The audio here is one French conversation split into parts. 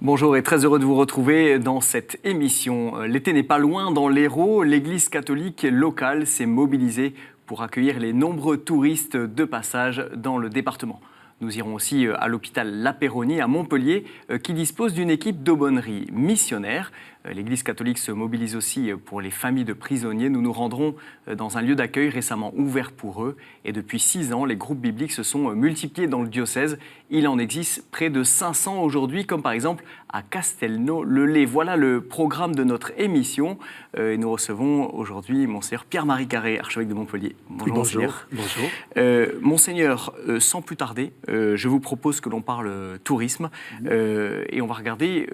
Bonjour et très heureux de vous retrouver dans cette émission. L'été n'est pas loin dans l'Hérault. L'Église catholique locale s'est mobilisée pour accueillir les nombreux touristes de passage dans le département. Nous irons aussi à l'hôpital La Péronie à Montpellier qui dispose d'une équipe d'aumônerie missionnaire. L'Église catholique se mobilise aussi pour les familles de prisonniers. Nous nous rendrons dans un lieu d'accueil récemment ouvert pour eux. Et depuis 6 ans, les groupes bibliques se sont multipliés dans le diocèse. Il en existe près de 500 aujourd'hui, comme par exemple à Castelnau-le-Lay. Voilà le programme de notre émission. Et nous recevons aujourd'hui Monseigneur Pierre-Marie Carré, archevêque de Montpellier. Bonjour, Monseigneur. Bonjour. Monseigneur, sans plus tarder, je vous propose que l'on parle tourisme. Et on va regarder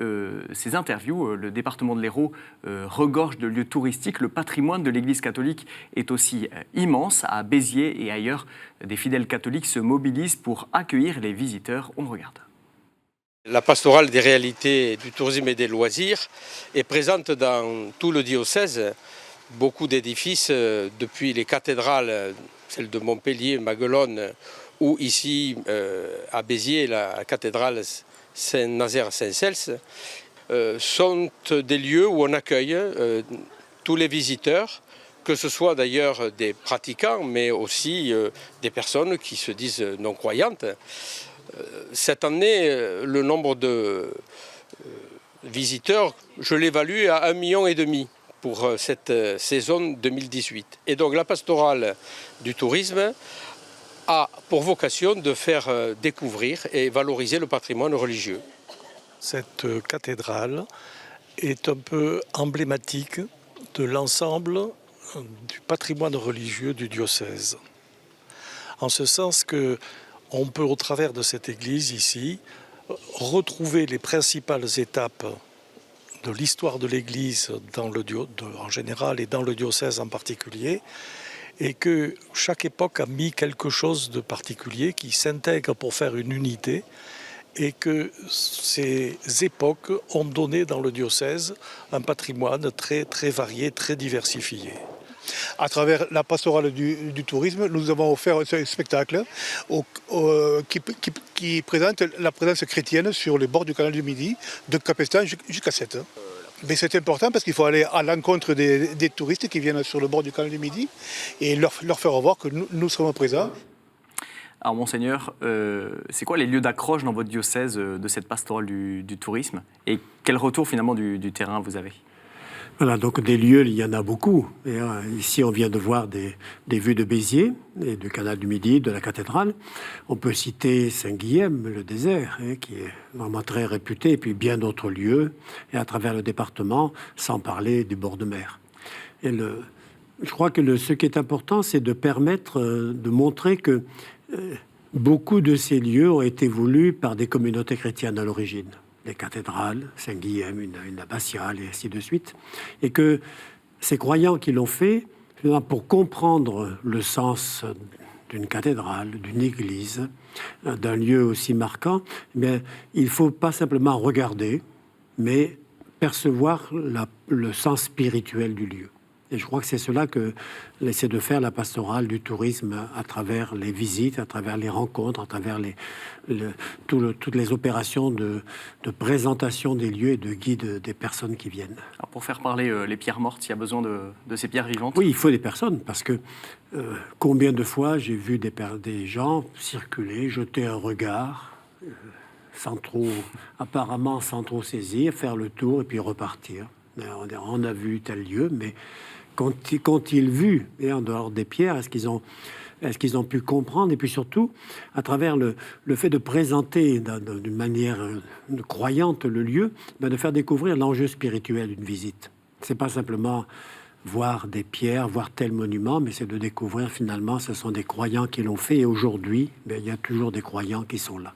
ces interviews. Le département de l'Hérault regorge de lieux touristiques. Le patrimoine de l'Église catholique est aussi immense. À Béziers et ailleurs, des fidèles catholiques se mobilisent pour accueillir les visiteurs. On regarde. La pastorale des réalités du tourisme et des loisirs est présente dans tout le diocèse. Beaucoup d'édifices, depuis les cathédrales, celle de Montpellier, Maguelone, ou ici à Béziers, la cathédrale Saint-Nazaire-Saint-Cels, sont des lieux où on accueille tous les visiteurs, que ce soit d'ailleurs des pratiquants, mais aussi des personnes qui se disent non-croyantes. Cette année, le nombre de visiteurs, je l'évalue à 1,5 million pour cette saison 2018. Et donc la pastorale du tourisme a pour vocation de faire découvrir et valoriser le patrimoine religieux. Cette cathédrale est un peu emblématique de l'ensemble du patrimoine religieux du diocèse. En ce sens que on peut, au travers de cette église ici, retrouver les principales étapes de l'histoire de l'église en général et dans le diocèse en particulier, et que chaque époque a mis quelque chose de particulier qui s'intègre pour faire une unité, et que ces époques ont donné dans le diocèse un patrimoine très, très varié, très diversifié. À travers la pastorale du tourisme, nous avons offert un spectacle qui présente la présence chrétienne sur les bords du canal du Midi, de Capestan jusqu'à Sète. Mais c'est important parce qu'il faut aller à l'encontre des touristes qui viennent sur le bord du canal du Midi et leur faire voir que nous serons présents. Alors Monseigneur, c'est quoi les lieux d'accroche dans votre diocèse de cette pastorale du tourisme et quel retour finalement du terrain vous avez ? Voilà, donc des lieux, il y en a beaucoup. Et, ici, on vient de voir des vues de Béziers, et du canal du Midi, de la cathédrale. On peut citer Saint-Guilhem, le désert, qui est vraiment très réputé, et puis bien d'autres lieux, et à travers le département, sans parler du bord de mer. Et je crois que ce qui est important, c'est de permettre, de montrer que beaucoup de ces lieux ont été voulus par des communautés chrétiennes à l'origine. Les cathédrales, Saint-Guilhem, une abbatiale et ainsi de suite. Et que ces croyants qui l'ont fait, pour comprendre le sens d'une cathédrale, d'une église, d'un lieu aussi marquant, mais il ne faut pas simplement regarder, mais percevoir le sens spirituel du lieu. Et je crois que c'est cela que essaie de faire la pastorale du tourisme à travers les visites, à travers les rencontres, à travers toutes les opérations de présentation des lieux et de guide des personnes qui viennent. Alors pour faire parler les pierres mortes, il y a besoin de ces pierres vivantes ? Oui, il faut des personnes, parce que combien de fois j'ai vu des gens circuler, jeter un regard, apparemment sans trop saisir, faire le tour et puis repartir. On a vu tel lieu, mais qu'ont-ils vu, et en dehors des pierres, est-ce qu'ils ont pu comprendre, et puis surtout, à travers le fait de présenter d'une manière croyante le lieu, de faire découvrir l'enjeu spirituel d'une visite. C'est pas simplement voir des pierres, voir tel monument, mais c'est de découvrir finalement, ce sont des croyants qui l'ont fait, et aujourd'hui, il y a toujours des croyants qui sont là.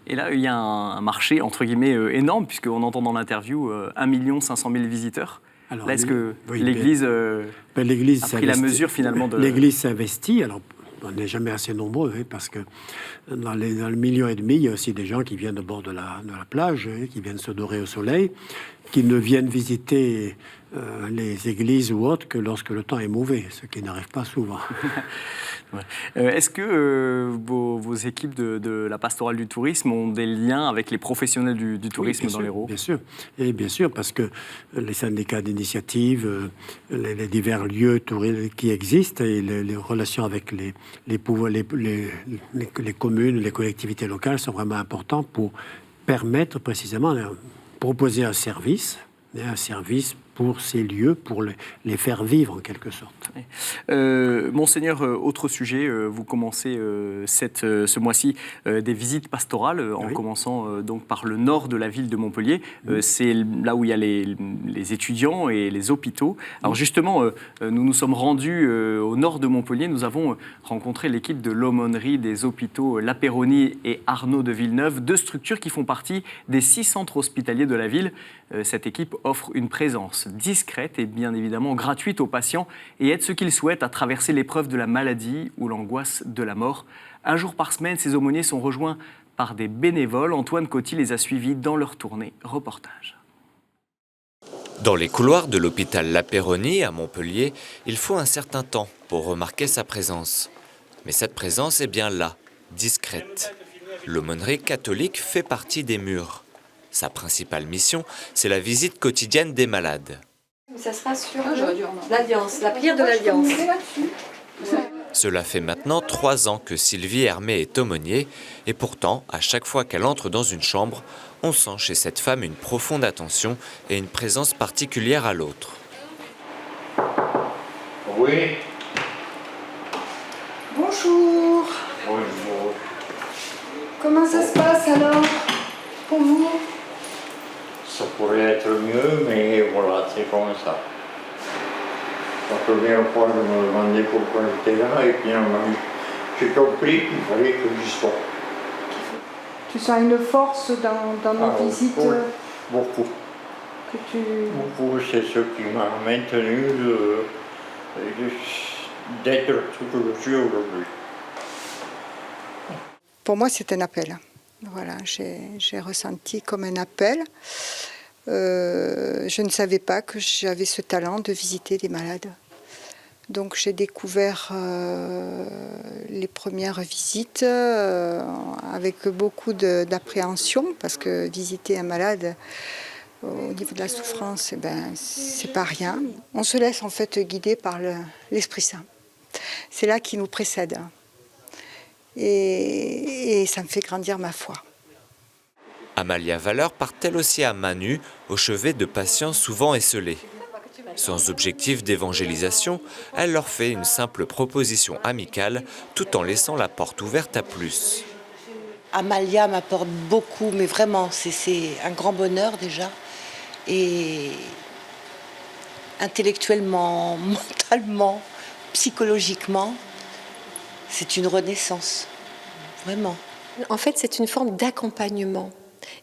Et là, il y a un marché, entre guillemets, énorme, puisqu'on entend dans l'interview 1 500 000 visiteurs. Alors, là, est-ce que l'Église a pris la mesure finalement de... L'Église s'investit. Alors, on n'est jamais assez nombreux, parce que dans le 1,5 million, il y a aussi des gens qui viennent au bord de la plage, qui viennent se dorer au soleil, qui ne viennent visiter les églises ou autres que lorsque le temps est mauvais, ce qui n'arrive pas souvent. Est-ce que vos équipes de la pastorale du tourisme ont des liens avec les professionnels du tourisme dans l'Hérault? Bien sûr, et bien sûr, parce que les syndicats d'initiative, les divers lieux qui existent et les relations avec les communes, les collectivités locales sont vraiment importants pour permettre précisément proposer un service pour ces lieux, pour les faire vivre en quelque sorte. Monseigneur, autre sujet, vous commencez ce mois-ci des visites pastorales, en commençant donc par le nord de la ville de Montpellier. C'est là où il y a les étudiants et les hôpitaux. Alors justement, nous nous sommes rendus au nord de Montpellier. Nous avons rencontré l'équipe de l'aumônerie des hôpitaux La Péronie et Arnaud de Villeneuve, 2 structures qui font partie des 6 centres hospitaliers de la ville. Cette équipe offre une présence discrète et bien évidemment gratuite aux patients et aide ceux qu'ils souhaitent à traverser l'épreuve de la maladie ou l'angoisse de la mort. 1 jour par semaine, ces aumôniers sont rejoints par des bénévoles. Antoine Coty les a suivis dans leur tournée reportage. Dans les couloirs de l'hôpital La Péronie à Montpellier, il faut un certain temps pour remarquer sa présence. Mais cette présence est bien là, discrète. L'aumônerie catholique fait partie des murs. Sa principale mission, c'est la visite quotidienne des malades. Ça sera sur l'Alliance, la prière de l'Alliance. Cela fait maintenant 3 ans que Sylvie Hermé est aumônier et pourtant, à chaque fois qu'elle entre dans une chambre, on sent chez cette femme une profonde attention et une présence particulière à l'autre. Oui. Bonjour. Bonjour. Comment ça se passe alors pour vous? Ça pourrait être mieux, mais voilà, c'est comme ça. La première fois, je me demandais pourquoi j'étais là, et puis j'ai compris qu'il fallait que j'y sois. Tu sens une force dans nos visites Beaucoup. Beaucoup, c'est ce qui m'a maintenu d'être ce que je suis aujourd'hui. Pour moi, c'est un appel. Voilà, j'ai ressenti comme un appel. Je ne savais pas que j'avais ce talent de visiter des malades. Donc j'ai découvert les premières visites avec beaucoup d'appréhension, parce que visiter un malade au niveau de la souffrance, c'est pas rien. On se laisse en fait guider par l'Esprit Saint. C'est là qui nous précède. Et ça me fait grandir ma foi. Amalia Valeur part-elle aussi à main nue au chevet de patients souvent esseulés. Sans objectif d'évangélisation, elle leur fait une simple proposition amicale tout en laissant la porte ouverte à plus. Amalia m'apporte beaucoup, mais vraiment, c'est un grand bonheur déjà. Et intellectuellement, mentalement, psychologiquement, c'est une renaissance, vraiment. En fait, c'est une forme d'accompagnement.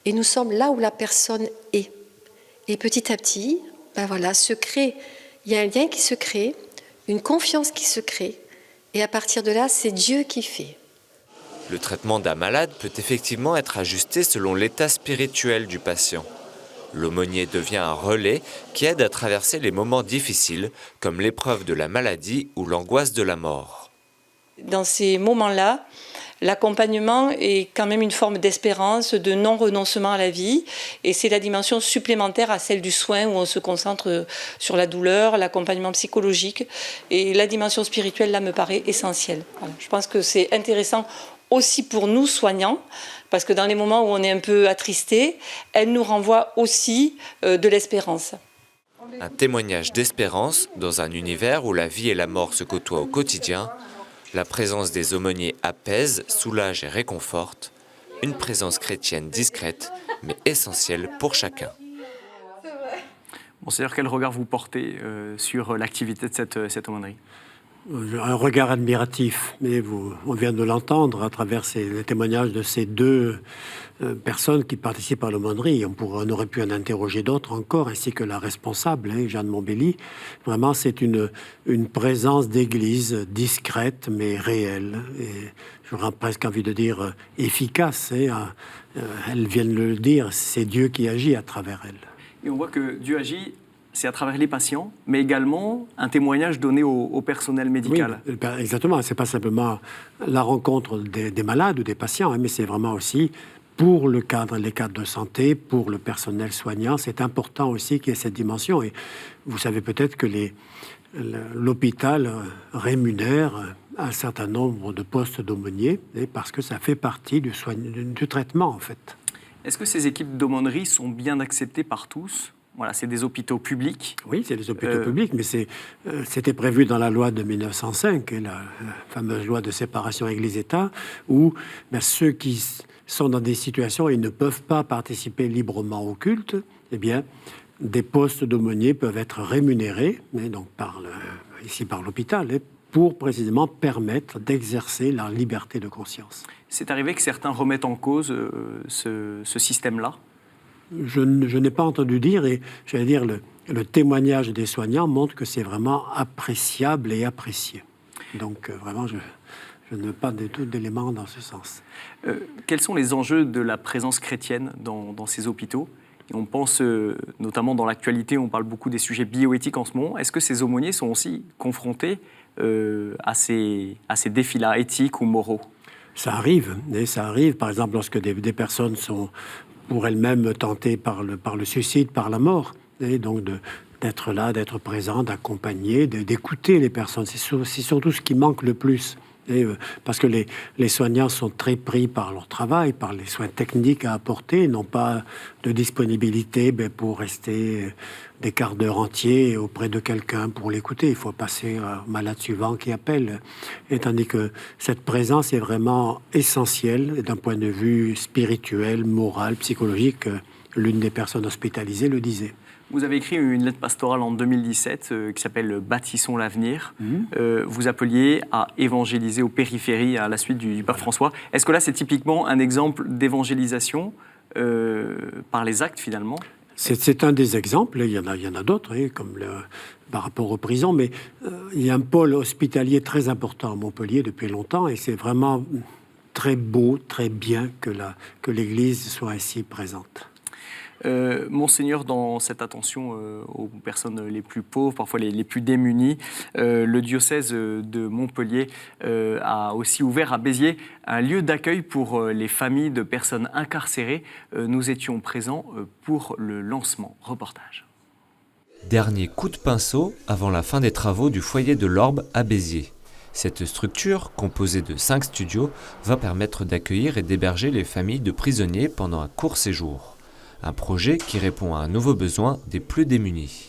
Et nous sommes là où la personne est. Et petit à petit, il y a un lien qui se crée, une confiance qui se crée. Et à partir de là, c'est Dieu qui fait. Le traitement d'un malade peut effectivement être ajusté selon l'état spirituel du patient. L'aumônier devient un relais qui aide à traverser les moments difficiles, comme l'épreuve de la maladie ou l'angoisse de la mort. Dans ces moments-là, l'accompagnement est quand même une forme d'espérance, de non-renoncement à la vie. Et c'est la dimension supplémentaire à celle du soin où on se concentre sur la douleur, l'accompagnement psychologique. Et la dimension spirituelle, là, me paraît essentielle. Voilà. Je pense que c'est intéressant aussi pour nous, soignants, parce que dans les moments où on est un peu attristé, elle nous renvoie aussi de l'espérance. Un témoignage d'espérance dans un univers où la vie et la mort se côtoient au quotidien. La présence des aumôniers apaise, soulage et réconforte. Une présence chrétienne discrète, mais essentielle pour chacun. Monseigneur, quel regard vous portez sur l'activité de cette aumônerie ? Un regard admiratif, mais on vient de l'entendre à travers les témoignages de ces 2 personnes qui participent à l'aumônerie. On aurait pu en interroger d'autres encore, ainsi que la responsable, Jeanne Montbelli. Vraiment, c'est une présence d'église discrète, mais réelle. Et j'aurais presque envie de dire efficace. Elles viennent le dire, c'est Dieu qui agit à travers elles. Et on voit que Dieu agit c'est à travers les patients, mais également un témoignage donné au personnel médical. Oui, exactement. Ce n'est pas simplement la rencontre des malades ou des patients, mais c'est vraiment aussi pour les cadres de santé, pour le personnel soignant. C'est important aussi qu'il y ait cette dimension. Et vous savez peut-être que l'hôpital rémunère un certain nombre de postes d'aumôniers, parce que ça fait partie du traitement, en fait. Est-ce que ces équipes d'aumônerie sont bien acceptées par tous ? Voilà, c'est des hôpitaux publics. Oui, c'est des hôpitaux publics, mais c'était prévu dans la loi de 1905, la fameuse loi de séparation Église-État, où ceux qui sont dans des situations où ils ne peuvent pas participer librement au culte, eh bien, des postes d'aumôniers peuvent être rémunérés, donc ici par l'hôpital, pour précisément permettre d'exercer la liberté de conscience. C'est arrivé que certains remettent en cause ce système-là ? Je n'ai pas entendu dire, et j'allais dire, le témoignage des soignants montre que c'est vraiment appréciable et apprécié. Donc vraiment, je n'ai pas du tout d'éléments dans ce sens. Quels sont les enjeux de la présence chrétienne dans ces hôpitaux ? Et on pense, notamment dans l'actualité, on parle beaucoup des sujets bioéthiques en ce moment. Est-ce que ces aumôniers sont aussi confrontés à ces défis-là, éthiques ou moraux ? Ça arrive. Par exemple, lorsque des personnes sont pour elles-mêmes tentées par le suicide, par la mort. Et donc d'être là, d'être présent, d'accompagner, d'écouter les personnes. C'est surtout ce qui manque le plus. Parce que les soignants sont très pris par leur travail, par les soins techniques à apporter, n'ont pas de disponibilité pour rester des quarts d'heure entiers auprès de quelqu'un pour l'écouter. Il faut passer au malade suivant qui appelle. Et tandis que cette présence est vraiment essentielle d'un point de vue spirituel, moral, psychologique. L'une des personnes hospitalisées le disait. Vous avez écrit une lettre pastorale en 2017 qui s'appelle « Bâtissons l'avenir ». Vous appeliez à évangéliser aux périphéries à la suite du pape François. Est-ce que là, c'est typiquement un exemple d'évangélisation par les actes, finalement ? C'est un des exemples. Il y en a d'autres, comme par rapport aux prisons. Mais il y a un pôle hospitalier très important à Montpellier depuis longtemps. Et c'est vraiment très beau, très bien que l'Église soit ainsi présente. Monseigneur, dans cette attention aux personnes les plus pauvres, parfois les plus démunies, le diocèse de Montpellier a aussi ouvert à Béziers un lieu d'accueil pour les familles de personnes incarcérées. Nous étions présents pour le lancement. Reportage. Dernier coup de pinceau avant la fin des travaux du foyer de l'Orbe à Béziers. Cette structure, composée de 5 studios, va permettre d'accueillir et d'héberger les familles de prisonniers pendant un court séjour. Un projet qui répond à un nouveau besoin des plus démunis.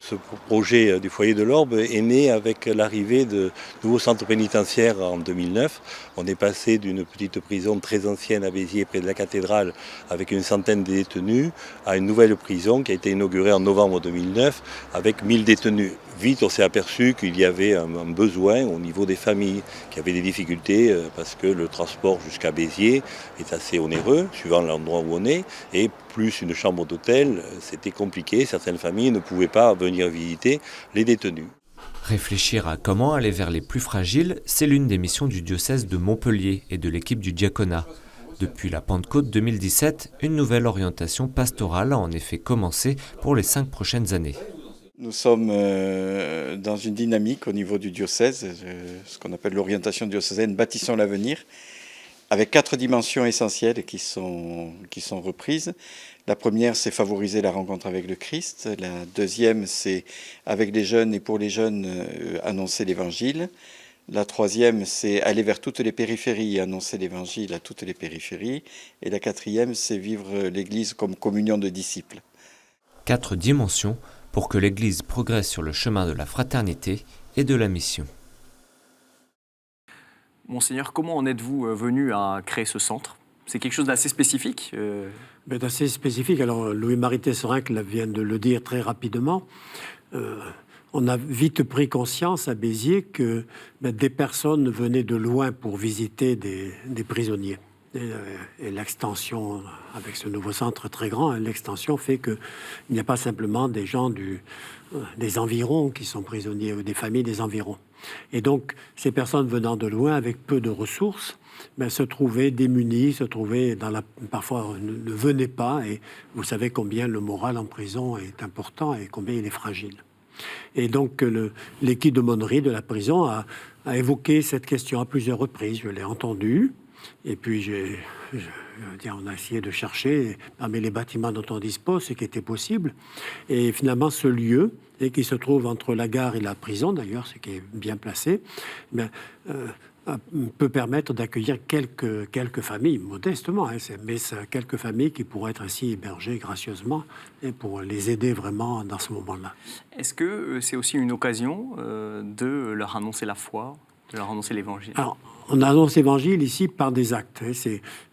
Ce projet du foyer de l'Orbe est né avec l'arrivée de nouveaux centres pénitentiaires en 2009. On est passé d'une petite prison très ancienne à Béziers, près de la cathédrale, avec une centaine de détenus, à une nouvelle prison qui a été inaugurée en novembre 2009, avec 1000 détenus. Vite, on s'est aperçu qu'il y avait un besoin au niveau des familles qui avaient des difficultés parce que le transport jusqu'à Béziers est assez onéreux, suivant l'endroit où on est, et plus une chambre d'hôtel, c'était compliqué. Certaines familles ne pouvaient pas venir visiter les détenus. Réfléchir à comment aller vers les plus fragiles, c'est l'une des missions du diocèse de Montpellier et de l'équipe du diaconat. Depuis la Pentecôte 2017, une nouvelle orientation pastorale a en effet commencé pour les 5 prochaines années. Nous sommes dans une dynamique au niveau du diocèse, ce qu'on appelle l'orientation diocésaine, bâtissons l'avenir, avec 4 dimensions essentielles qui sont reprises. La première, c'est favoriser la rencontre avec le Christ. La deuxième, c'est avec les jeunes et pour les jeunes, annoncer l'évangile. La troisième, c'est aller vers toutes les périphéries et annoncer l'évangile à toutes les périphéries. Et la quatrième, c'est vivre l'Église comme communion de disciples. 4 dimensions pour que l'Église progresse sur le chemin de la fraternité et de la mission. Monseigneur, comment en êtes-vous venu à créer ce centre ? C'est quelque chose d'assez spécifique D'assez spécifique. Alors, Louis-Marie Tesserec vient de le dire très rapidement. On a vite pris conscience à Béziers que des personnes venaient de loin pour visiter des prisonniers. Et l'extension, avec ce nouveau centre très grand, l'extension fait qu'il n'y a pas simplement des gens des environs qui sont prisonniers ou des familles des environs. Et donc, ces personnes venant de loin avec peu de ressources, se trouvaient démunis, parfois ne venaient pas. Et vous savez combien le moral en prison est important et combien il est fragile. Et donc l'équipe d'aumônerie de la prison a évoqué cette question à plusieurs reprises. Je l'ai entendue. Et puis on a essayé de chercher parmi les bâtiments dont on dispose ce qui était possible. Et finalement, ce lieu, qui se trouve entre la gare et la prison, d'ailleurs, ce qui est bien placé, peut permettre d'accueillir quelques familles, modestement, mais quelques familles qui pourraient être ainsi hébergées gracieusement et pour les aider vraiment dans ce moment-là. Est-ce que c'est aussi une occasion de leur annoncer la foi, de leur annoncer l'Évangile? Alors, on annonce l'Évangile ici par des actes.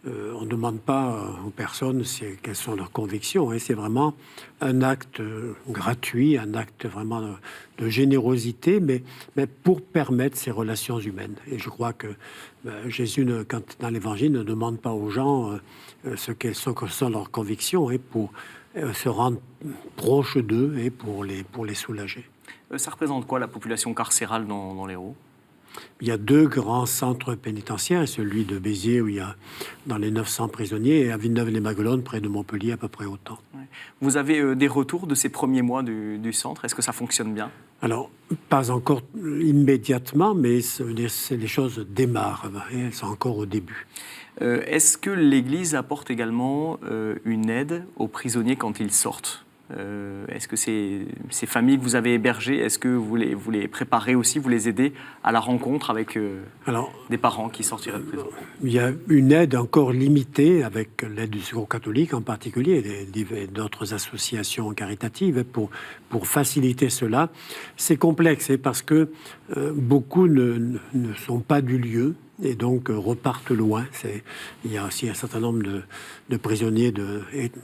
On ne demande pas aux personnes quelles sont leurs convictions. C'est vraiment un acte gratuit, un acte vraiment de générosité, mais pour permettre ces relations humaines. Et je crois que Jésus, dans l'Évangile, ne demande pas aux gens ce que sont leurs convictions pour se rendre proche d'eux et pour les soulager. Ça représente quoi la population carcérale dans l'Hérault? Il y a 2 grands centres pénitentiaires, celui de Béziers où il y a dans les 900 prisonniers et à Villeneuve-les-Maguelones, près de Montpellier, à peu près autant. Ouais. Vous avez des retours de ces premiers mois du centre? Est-ce que ça fonctionne bien? Alors, pas encore immédiatement, mais les choses démarrent et elles sont encore au début. Est-ce que l'Église apporte également une aide aux prisonniers quand ils sortent? Est-ce que ces familles que vous avez hébergées, est-ce que vous les préparez aussi, vous les aidez à la rencontre avec des parents qui sortiraient de prison? Il y a une aide encore limitée avec l'aide du Secours catholique en particulier et d'autres associations caritatives pour faciliter cela. C'est complexe parce que beaucoup ne sont pas du lieu et donc repartent loin. Il y a aussi un certain nombre de prisonniers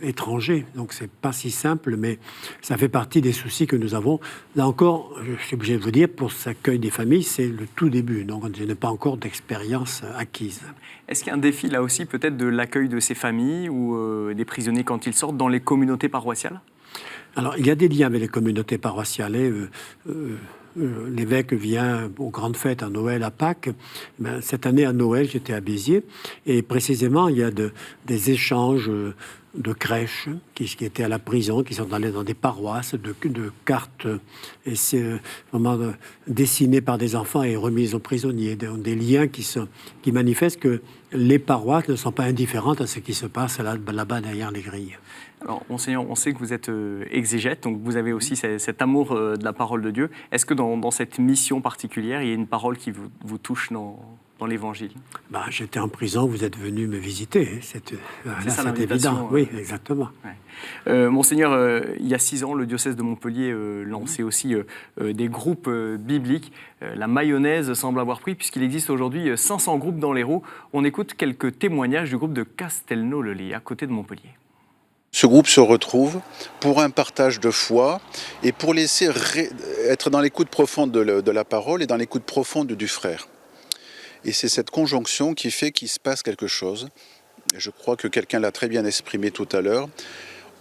étrangers, donc c'est pas si simple, mais ça fait partie des soucis que nous avons. Là encore, je suis obligé de vous dire, pour l'accueil des familles, c'est le tout début, donc je n'ai pas encore d'expérience acquise. Est-ce qu'il y a un défi là aussi peut-être de l'accueil de ces familles ou des prisonniers quand ils sortent dans les communautés paroissiales? Alors, il y a des liens avec les communautés paroissiales. L'évêque vient aux grandes fêtes à Noël, à Pâques. Cette année, à Noël, j'étais à Béziers. Et précisément, il y a des échanges de crèches qui étaient à la prison, qui sont allés dans des paroisses, de cartes. Et c'est vraiment dessinées par des enfants et remises aux prisonniers. Des liens qui manifestent que les paroisses ne sont pas indifférentes à ce qui se passe là-bas derrière les grilles. Alors, Monseigneur, on sait que vous êtes exégète, donc vous avez aussi cet amour de la parole de Dieu. Est-ce que dans cette mission particulière, il y a une parole qui vous touche dans l'Évangile? J'étais en prison, vous êtes venu me visiter. C'est évident. Oui, exactement. Ouais. Monseigneur, il y a 6 ans, le diocèse de Montpellier lançait aussi des groupes bibliques. La mayonnaise semble avoir pris, puisqu'il existe aujourd'hui 500 groupes dans l'Hérault. On écoute quelques témoignages du groupe de Castelnau-le-Lay, à côté de Montpellier. Ce groupe se retrouve pour un partage de foi et pour laisser être dans l'écoute profonde de la parole et dans l'écoute profonde du frère. Et c'est cette conjonction qui fait qu'il se passe quelque chose. Et je crois que quelqu'un l'a très bien exprimé tout à l'heure.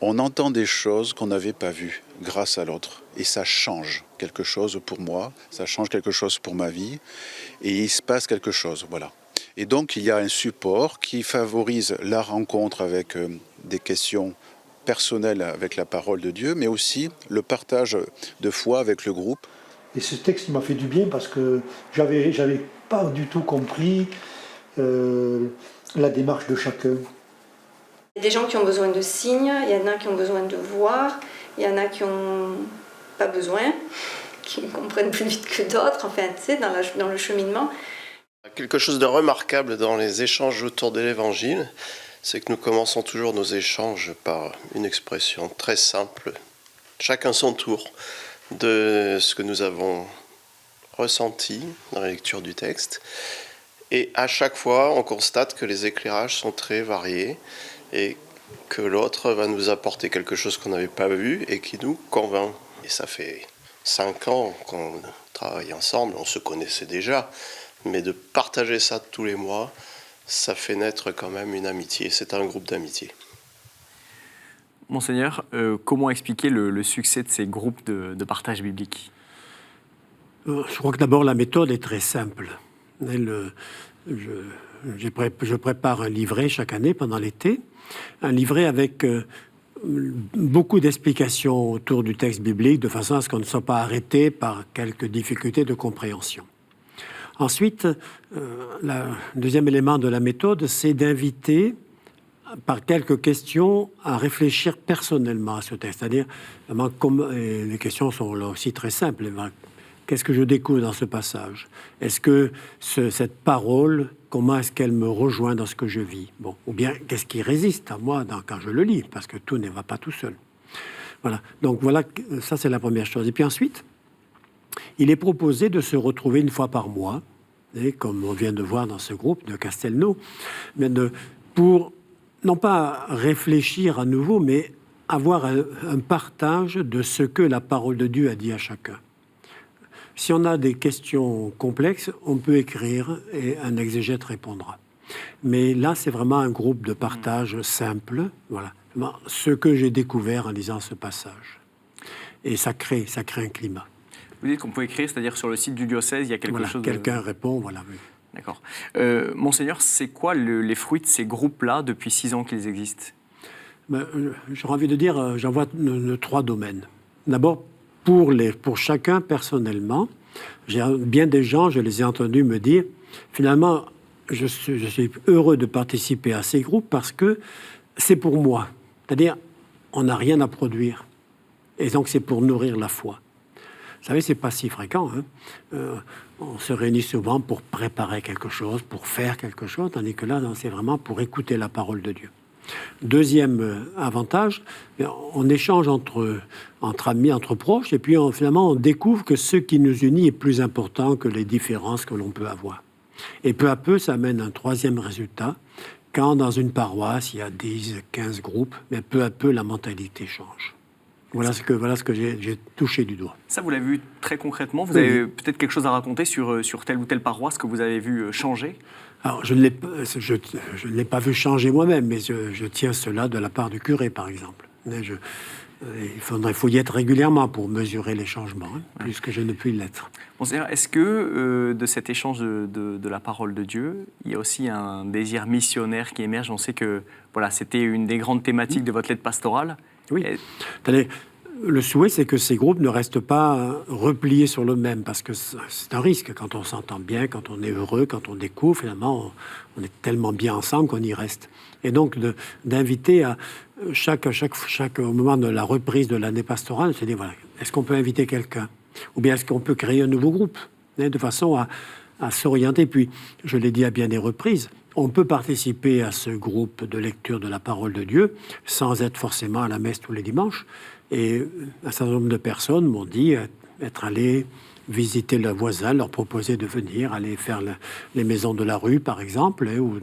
On entend des choses qu'on n'avait pas vues grâce à l'autre. Et ça change quelque chose pour moi, ça change quelque chose pour ma vie. Et il se passe quelque chose, voilà. Et donc il y a un support qui favorise la rencontre avec des questions personnelles avec la parole de Dieu, mais aussi le partage de foi avec le groupe. Et ce texte m'a fait du bien parce que j'avais pas du tout compris la démarche de chacun. Il y a des gens qui ont besoin de signes, il y en a qui ont besoin de voir, il y en a qui n'ont pas besoin, qui comprennent plus vite que d'autres, enfin, tu sais, dans le cheminement. Quelque chose de remarquable dans les échanges autour de l'Évangile, c'est que nous commençons toujours nos échanges par une expression très simple, chacun son tour, de ce que nous avons ressenti dans la lecture du texte. Et à chaque fois, on constate que les éclairages sont très variés et que l'autre va nous apporter quelque chose qu'on n'avait pas vu et qui nous convainc. Et ça fait 5 ans qu'on travaille ensemble, on se connaissait déjà. Mais de partager ça tous les mois, ça fait naître quand même une amitié. C'est un groupe d'amitié. Monseigneur, comment expliquer le succès de ces groupes de partage biblique? Je crois que d'abord la méthode est très simple. je prépare un livret chaque année pendant l'été, un livret avec beaucoup d'explications autour du texte biblique, de façon à ce qu'on ne soit pas arrêté par quelques difficultés de compréhension. Ensuite, le deuxième élément de la méthode, c'est d'inviter, par quelques questions, à réfléchir personnellement à ce texte. C'est-à-dire, les questions sont là aussi très simples. Qu'est-ce que je découvre dans ce passage? Est-ce que cette parole, comment est-ce qu'elle me rejoint dans ce que je vis? Bon, ou bien, qu'est-ce qui résiste à moi quand je le lis? Parce que tout ne va pas tout seul. Voilà. Donc voilà, ça c'est la première chose. Et puis ensuite, il est proposé de se retrouver une fois par mois, et comme on vient de voir dans ce groupe de Castelnau, mais pour non pas réfléchir à nouveau, mais avoir un partage de ce que la parole de Dieu a dit à chacun. Si on a des questions complexes, on peut écrire et un exégète répondra. Mais là, c'est vraiment un groupe de partage simple. Voilà, ce que j'ai découvert en lisant ce passage. Et ça crée un climat. Vous dites qu'on peut écrire, c'est-à-dire sur le site du diocèse, il y a quelque chose... Quelqu'un répond, voilà. Oui. D'accord. Monseigneur, c'est quoi les fruits de ces groupes-là depuis 6 ans qu'ils existent? J'aurais envie de dire, j'en vois 3 domaines. D'abord, pour chacun personnellement, j'ai bien des gens, je les ai entendus me dire, finalement, je suis heureux de participer à ces groupes parce que c'est pour moi. C'est-à-dire, on n'a rien à produire. Et donc, c'est pour nourrir la foi. Vous savez, c'est pas si fréquent. On se réunit souvent pour préparer quelque chose, pour faire quelque chose, tandis que là, c'est vraiment pour écouter la parole de Dieu. Deuxième avantage, on échange entre amis, entre proches, et puis finalement, on découvre que ce qui nous unit est plus important que les différences que l'on peut avoir. Et peu à peu, ça amène un troisième résultat. Quand dans une paroisse, il y a 10, 15 groupes, mais peu à peu, la mentalité change. Voilà ce que j'ai touché du doigt. Ça, vous l'avez vu très concrètement. Vous avez peut-être quelque chose à raconter sur telle ou telle paroisse que vous avez vu changer? Alors, je ne l'ai pas vu changer moi-même, mais je tiens cela de la part du curé, par exemple. Il faut y être régulièrement pour mesurer les changements, plus que je ne puis l'être. Monseigneur, est-ce que de cet échange de la parole de Dieu, il y a aussi un désir missionnaire qui émerge? On sait que c'était une des grandes thématiques de votre lettre pastorale. Oui. Le souhait, c'est que ces groupes ne restent pas repliés sur le même, parce que c'est un risque. Quand on s'entend bien, quand on est heureux, quand on découvre, finalement, on est tellement bien ensemble qu'on y reste. Et donc, d'inviter à au moment de la reprise de l'année pastorale, se dire, voilà, est-ce qu'on peut inviter quelqu'un? Ou bien est-ce qu'on peut créer un nouveau groupe, de façon à s'orienter? Puis, je l'ai dit à bien des reprises, on peut participer à ce groupe de lecture de la parole de Dieu sans être forcément à la messe tous les dimanches. Et un certain nombre de personnes m'ont dit être allées visiter leurs voisins, leur proposer de venir, aller faire les maisons de la rue, par exemple, ou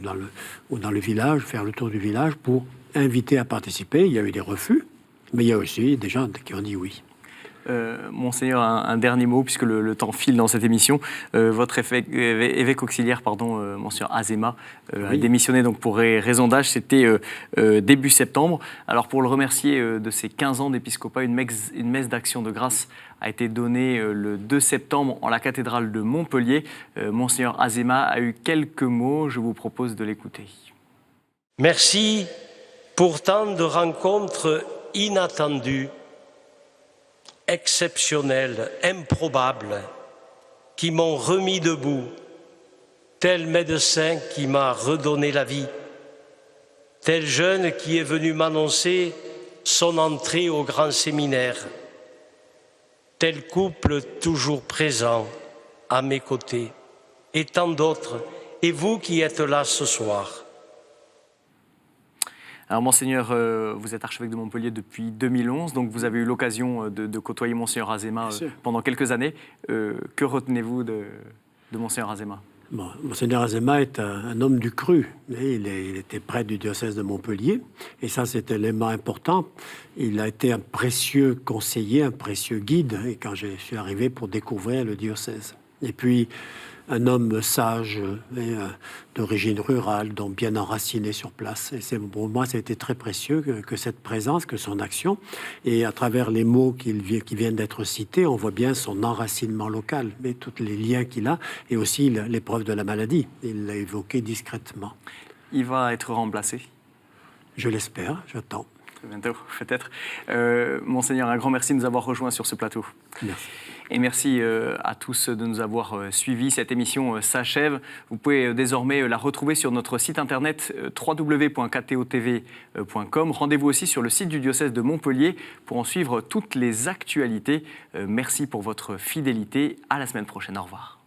dans le village, faire le tour du village pour inviter à participer. Il y a eu des refus, mais il y a aussi des gens qui ont dit oui. Monseigneur, un dernier mot, puisque le temps file dans cette émission. Votre évêque auxiliaire, Monseigneur Azéma, a démissionné donc pour raison d'âge. C'était début septembre. Alors, pour le remercier de ses 15 ans d'épiscopat, une messe d'action de grâce a été donnée le 2 septembre en la cathédrale de Montpellier. Monseigneur Azéma a eu quelques mots. Je vous propose de l'écouter. Merci pour tant de rencontres inattendues, exceptionnelles, improbables, qui m'ont remis debout, tel médecin qui m'a redonné la vie, tel jeune qui est venu m'annoncer son entrée au grand séminaire, tel couple toujours présent à mes côtés, et tant d'autres, et vous qui êtes là ce soir. Alors, Monseigneur, vous êtes archevêque de Montpellier depuis 2011, donc vous avez eu l'occasion de côtoyer Monseigneur Azéma pendant quelques années. Que retenez-vous de Monseigneur Azéma? Monseigneur Azéma est un homme du cru. Il était prêtre du diocèse de Montpellier, et ça, c'est un élément important. Il a été un précieux conseiller, un précieux guide, et quand je suis arrivé pour découvrir le diocèse. Et puis, un homme sage, d'origine rurale, donc bien enraciné sur place. Et pour moi, ça a été très précieux que cette présence, que son action. Et à travers les mots qui viennent d'être cités, on voit bien son enracinement local, mais tous les liens qu'il a, et aussi l'épreuve de la maladie. Il l'a évoqué discrètement. Il va être remplacé? Je l'espère, j'attends. Très bientôt, peut-être. Monseigneur, un grand merci de nous avoir rejoints sur ce plateau. Merci. Et merci à tous de nous avoir suivis. Cette émission s'achève. Vous pouvez désormais la retrouver sur notre site internet www.ktotv.com. Rendez-vous aussi sur le site du diocèse de Montpellier pour en suivre toutes les actualités. Merci pour votre fidélité. À la semaine prochaine. Au revoir.